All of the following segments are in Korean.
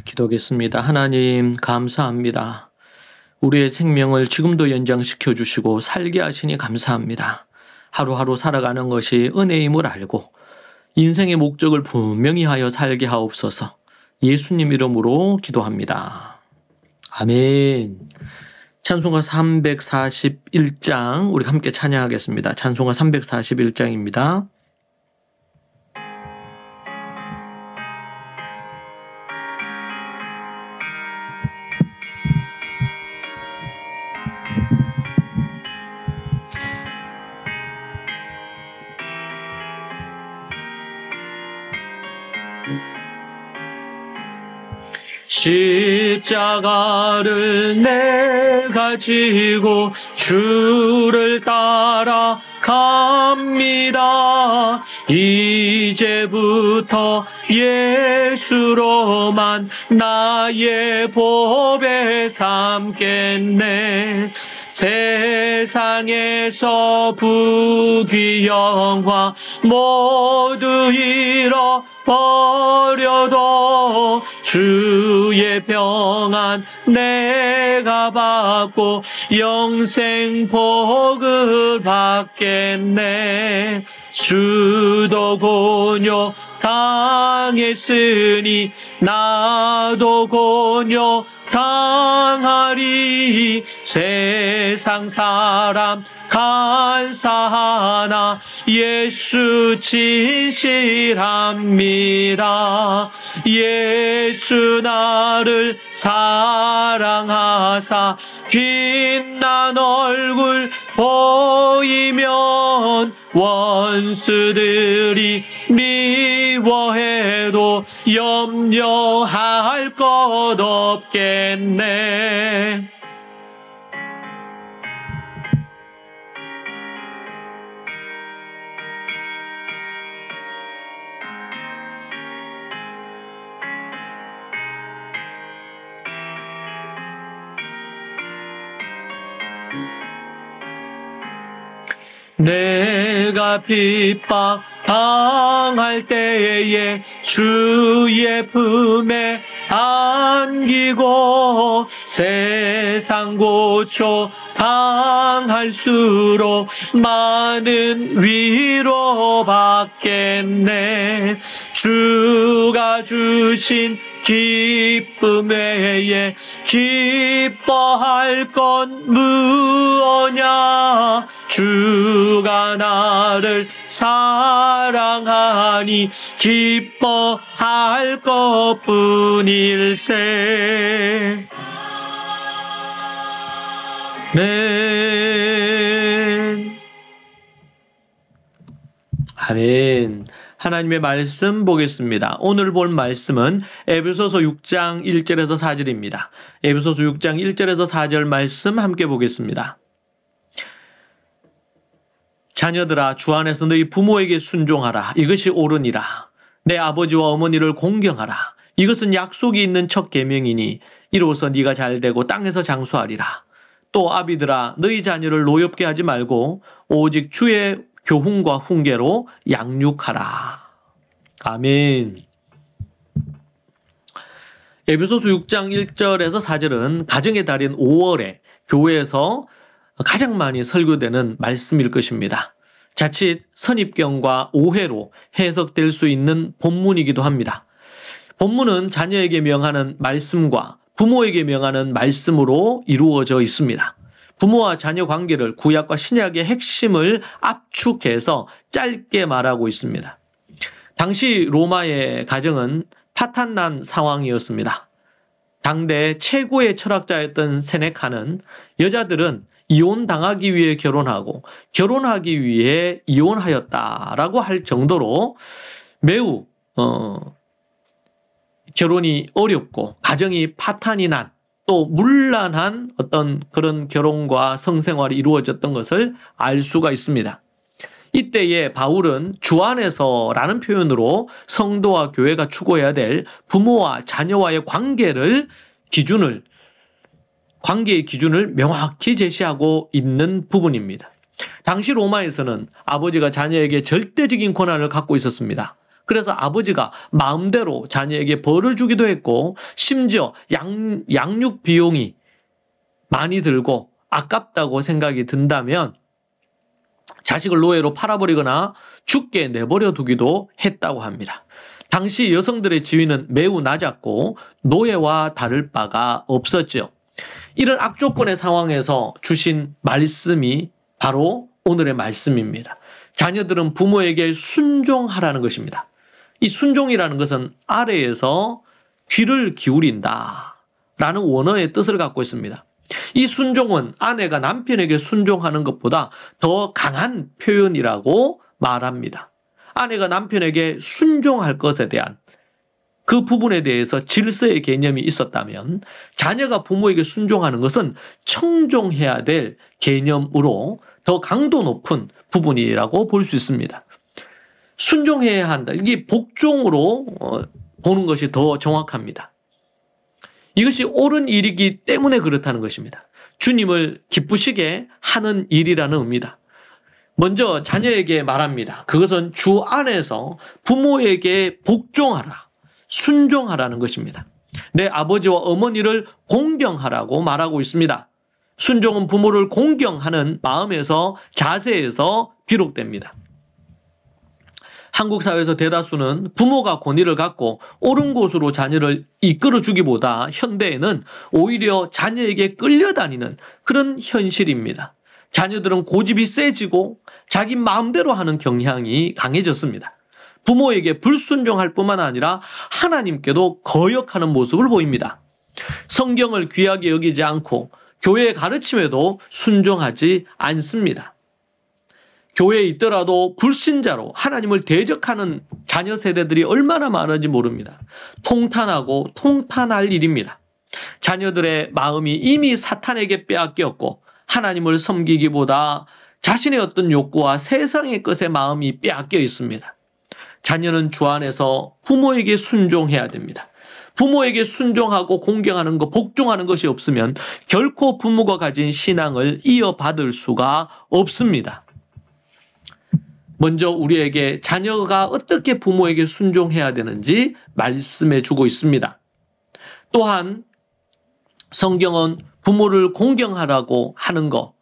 기도하겠습니다. 하나님 감사합니다. 우리의 생명을 지금도 연장시켜 주시고 살게 하시니 감사합니다. 하루하루 살아가는 것이 은혜임을 알고 인생의 목적을 분명히 하여 살게 하옵소서. 예수님 이름으로 기도합니다. 아멘. 찬송가 341장 우리 함께 찬양하겠습니다. 찬송가 341장입니다. 십자가를 내가 지고 주를 따라 갑니다. 이제부터 예수로만 나의 보배 삼겠네. 세상에서 부귀 영화 모두 잃어버려도 주의 평안 내가 받고 영생 복을 받겠네. 주도 곤욕 당했으니 나도 곤욕 당하리. 세상 사람 간사하나 예수 진실합니다. 예수 나를 사랑하사 빛난 얼굴 보이면 원수들이 미워해도 염려할 것 없겠네. 내가 핍박 당할 때에 주의 품에 안기고 세상 고초 당할수록 많은 위로 받겠네. 주가 주신 기쁨 외에 기뻐할 건 무엇냐. 주가 나를 사랑하니 기뻐할 것뿐일세. 아멘. 아멘. 하나님의 말씀 보겠습니다. 오늘 볼 말씀은 에베소서 6장 1절에서 4절입니다. 에베소서 6장 1절에서 4절 말씀 함께 보겠습니다. 자녀들아, 주 안에서 너희 부모에게 순종하라. 이것이 옳으니라. 내 아버지와 어머니를 공경하라. 이것은 약속이 있는 첫 계명이니 이로써 네가 잘되고 땅에서 장수하리라. 또 아비들아, 너희 자녀를 노엽게 하지 말고 오직 주의 교훈과 훈계로 양육하라. 아멘. 에베소서 6장 1절에서 4절은 가정의 달인 5월에 교회에서 가장 많이 설교되는 말씀일 것입니다. 자칫 선입견과 오해로 해석될 수 있는 본문이기도 합니다. 본문은 자녀에게 명하는 말씀과 부모에게 명하는 말씀으로 이루어져 있습니다. 부모와 자녀 관계를 구약과 신약의 핵심을 압축해서 짧게 말하고 있습니다. 당시 로마의 가정은 파탄난 상황이었습니다. 당대 최고의 철학자였던 세네카는 여자들은 이혼당하기 위해 결혼하고 결혼하기 위해 이혼하였다라고 할 정도로 매우 결혼이 어렵고 가정이 파탄이 난 또 문란한 어떤 그런 결혼과 성생활이 이루어졌던 것을 알 수가 있습니다. 이때에 바울은 주 안에서라는 표현으로 성도와 교회가 추구해야 될 부모와 자녀와의 관계의 기준을 명확히 제시하고 있는 부분입니다. 당시 로마에서는 아버지가 자녀에게 절대적인 권한을 갖고 있었습니다. 그래서 아버지가 마음대로 자녀에게 벌을 주기도 했고 심지어 양육 비용이 많이 들고 아깝다고 생각이 든다면 자식을 노예로 팔아버리거나 죽게 내버려 두기도 했다고 합니다. 당시 여성들의 지위는 매우 낮았고 노예와 다를 바가 없었죠. 이런 악조건의 상황에서 주신 말씀이 바로 오늘의 말씀입니다. 자녀들은 부모에게 순종하라는 것입니다. 이 순종이라는 것은 아래에서 귀를 기울인다 라는 원어의 뜻을 갖고 있습니다. 이 순종은 아내가 남편에게 순종하는 것보다 더 강한 표현이라고 말합니다. 아내가 남편에게 순종할 것에 대한 그 부분에 대해서 질서의 개념이 있었다면 자녀가 부모에게 순종하는 것은 청종해야 될 개념으로 더 강도 높은 부분이라고 볼 수 있습니다. 순종해야 한다. 이게 복종으로 보는 것이 더 정확합니다. 이것이 옳은 일이기 때문에 그렇다는 것입니다. 주님을 기쁘시게 하는 일이라는 의미다. 먼저 자녀에게 말합니다. 그것은 주 안에서 부모에게 복종하라, 순종하라는 것입니다. 내 아버지와 어머니를 공경하라고 말하고 있습니다. 순종은 부모를 공경하는 마음에서, 자세에서 비롯됩니다. 한국 사회에서 대다수는 부모가 권위를 갖고 옳은 곳으로 자녀를 이끌어주기보다 현대에는 오히려 자녀에게 끌려다니는 그런 현실입니다. 자녀들은 고집이 세지고 자기 마음대로 하는 경향이 강해졌습니다. 부모에게 불순종할 뿐만 아니라 하나님께도 거역하는 모습을 보입니다. 성경을 귀하게 여기지 않고 교회의 가르침에도 순종하지 않습니다. 교회에 있더라도 불신자로 하나님을 대적하는 자녀 세대들이 얼마나 많은지 모릅니다. 통탄하고 통탄할 일입니다. 자녀들의 마음이 이미 사탄에게 빼앗겼고 하나님을 섬기기보다 자신의 어떤 욕구와 세상의 것에 마음이 빼앗겨 있습니다. 자녀는 주 안에서 부모에게 순종해야 됩니다. 부모에게 순종하고 공경하는 것, 복종하는 것이 없으면 결코 부모가 가진 신앙을 이어받을 수가 없습니다. 먼저 우리에게 자녀가 어떻게 부모에게 순종해야 되는지 말씀해 주고 있습니다. 또한 성경은 부모를 공경하라고 하는 것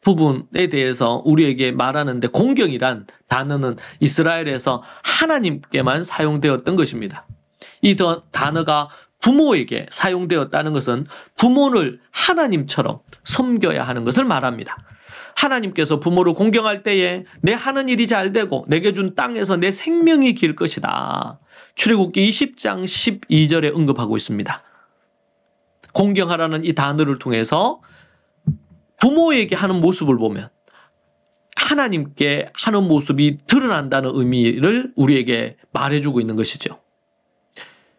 부분에 대해서 우리에게 말하는데 공경이란 단어는 이스라엘에서 하나님께만 사용되었던 것입니다. 이 단어가 부모에게 사용되었다는 것은 부모를 하나님처럼 섬겨야 하는 것을 말합니다. 하나님께서 부모를 공경할 때에 내 하는 일이 잘 되고 내게 준 땅에서 내 생명이 길 것이다. 출애굽기 20장 12절에 언급하고 있습니다. 공경하라는 이 단어를 통해서 부모에게 하는 모습을 보면 하나님께 하는 모습이 드러난다는 의미를 우리에게 말해주고 있는 것이죠.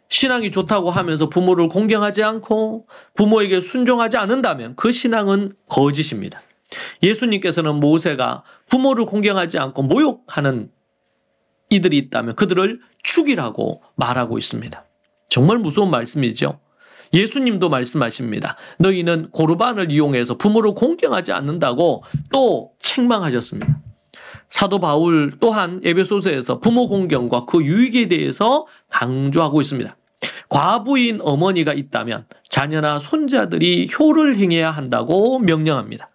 신앙이 좋다고 하면서 부모를 공경하지 않고 부모에게 순종하지 않는다면 그 신앙은 거짓입니다. 예수님께서는 모세가 부모를 공경하지 않고 모욕하는 이들이 있다면 그들을 죽이라고 말하고 있습니다. 정말 무서운 말씀이죠. 예수님도 말씀하십니다. 너희는 고르반을 이용해서 부모를 공경하지 않는다고 또 책망하셨습니다. 사도 바울 또한 에베소서에서 부모 공경과 그 유익에 대해서 강조하고 있습니다. 과부인 어머니가 있다면 자녀나 손자들이 효를 행해야 한다고 명령합니다.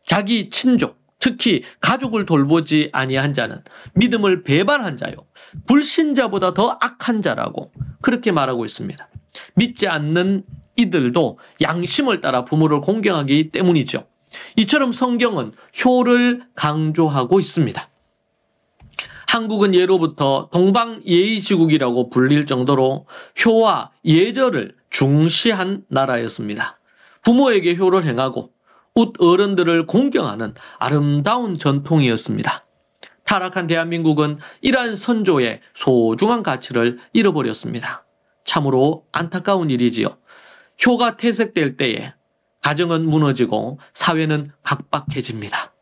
자기 친족, 특히 가족을 돌보지 아니한 자는 믿음을 배반한 자요, 불신자보다 더 악한 자라고 그렇게 말하고 있습니다. 믿지 않는 이들도 양심을 따라 부모를 공경하기 때문이죠. 이처럼 성경은 효를 강조하고 있습니다. 한국은 예로부터 동방예의지국이라고 불릴 정도로 효와 예절을 중시한 나라였습니다. 부모에게 효를 행하고 웃 어른들을 공경하는 아름다운 전통이었습니다. 타락한 대한민국은 이러한 선조의 소중한 가치를 잃어버렸습니다. 참으로 안타까운 일이지요. 효가 퇴색될 때에 가정은 무너지고 사회는 각박해집니다.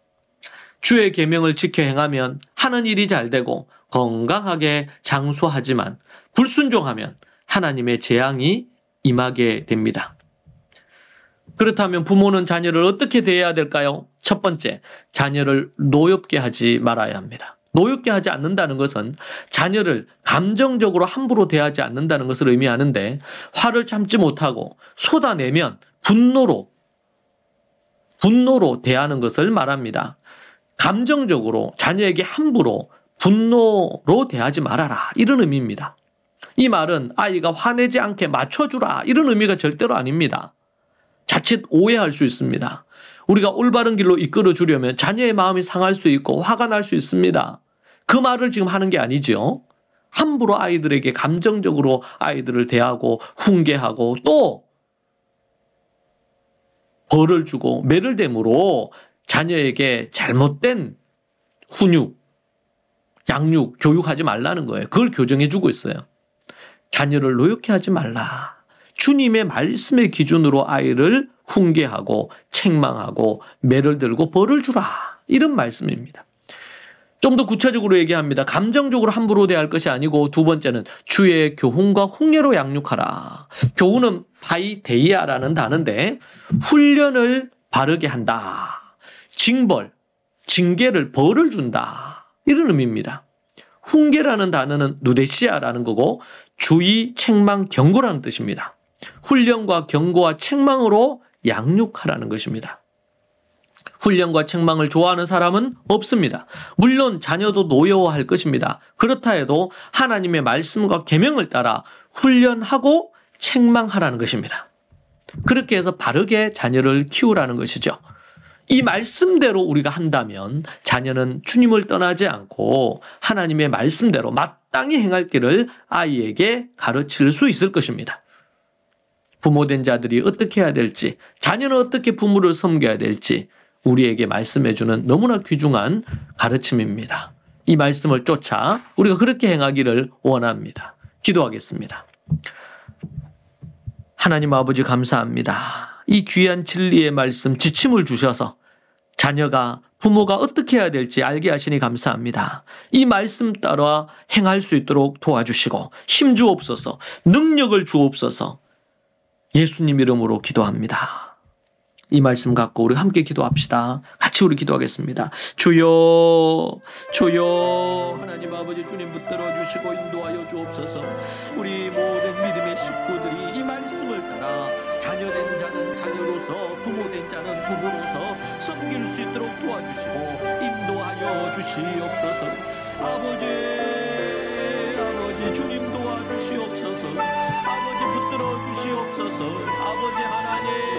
주의 계명을 지켜 행하면 하는 일이 잘 되고 건강하게 장수하지만 불순종하면 하나님의 재앙이 임하게 됩니다. 그렇다면 부모는 자녀를 어떻게 대해야 될까요? 첫 번째, 자녀를 노엽게 하지 말아야 합니다. 노엽게 하지 않는다는 것은 자녀를 감정적으로 함부로 대하지 않는다는 것을 의미하는데, 화를 참지 못하고 쏟아내면 분노로 대하는 것을 말합니다. 감정적으로 자녀에게 함부로 분노로 대하지 말아라, 이런 의미입니다. 이 말은 아이가 화내지 않게 맞춰주라, 이런 의미가 절대로 아닙니다. 자칫 오해할 수 있습니다. 우리가 올바른 길로 이끌어 주려면 자녀의 마음이 상할 수 있고 화가 날 수 있습니다. 그 말을 지금 하는 게 아니죠. 함부로 아이들에게 감정적으로 아이들을 대하고 훈계하고 또 벌을 주고 매를 댐으로 자녀에게 잘못된 훈육, 양육, 교육하지 말라는 거예요. 그걸 교정해 주고 있어요. 자녀를 노엽게 하지 말라. 주님의 말씀의 기준으로 아이를 훈계하고 책망하고 매를 들고 벌을 주라, 이런 말씀입니다. 좀 더 구체적으로 얘기합니다. 감정적으로 함부로 대할 것이 아니고, 두 번째는 주의 교훈과 훈계로 양육하라. 교훈은 파이데이아라는 단어인데 훈련을 바르게 한다. 징벌, 징계를, 벌을 준다, 이런 의미입니다. 훈계라는 단어는 누데시아라는 거고 주의, 책망, 경고라는 뜻입니다. 훈련과 경고와 책망으로 양육하라는 것입니다. 훈련과 책망을 좋아하는 사람은 없습니다. 물론 자녀도 노여워할 것입니다. 그렇다 해도 하나님의 말씀과 계명을 따라 훈련하고 책망하라는 것입니다. 그렇게 해서 바르게 자녀를 키우라는 것이죠. 이 말씀대로 우리가 한다면 자녀는 주님을 떠나지 않고 하나님의 말씀대로 마땅히 행할 길을 아이에게 가르칠 수 있을 것입니다. 부모된 자들이 어떻게 해야 될지, 자녀는 어떻게 부모를 섬겨야 될지 우리에게 말씀해주는 너무나 귀중한 가르침입니다. 이 말씀을 쫓아 우리가 그렇게 행하기를 원합니다. 기도하겠습니다. 하나님 아버지, 감사합니다. 이 귀한 진리의 말씀, 지침을 주셔서 자녀가, 부모가 어떻게 해야 될지 알게 하시니 감사합니다. 이 말씀 따라 행할 수 있도록 도와주시고 힘 주옵소서, 능력을 주옵소서. 예수님 이름으로 기도합니다. 이 말씀 갖고 우리 함께 기도합시다. 같이 우리 기도하겠습니다. 주여, 주여, 하나님 아버지, 주님 붙들어 주시고 인도하여 주옵소서. 우리 모든 믿음의 식구들이 이 말씀을 따라 자녀된 자는 자녀로서, 부모된 자는 부모로서 섬길 수 있도록 도와주시고 인도하여 주시옵소서. 아버지, 주님 도와주시옵소서. 아버지, 붙들어 주시옵소서. 아버지 하나님,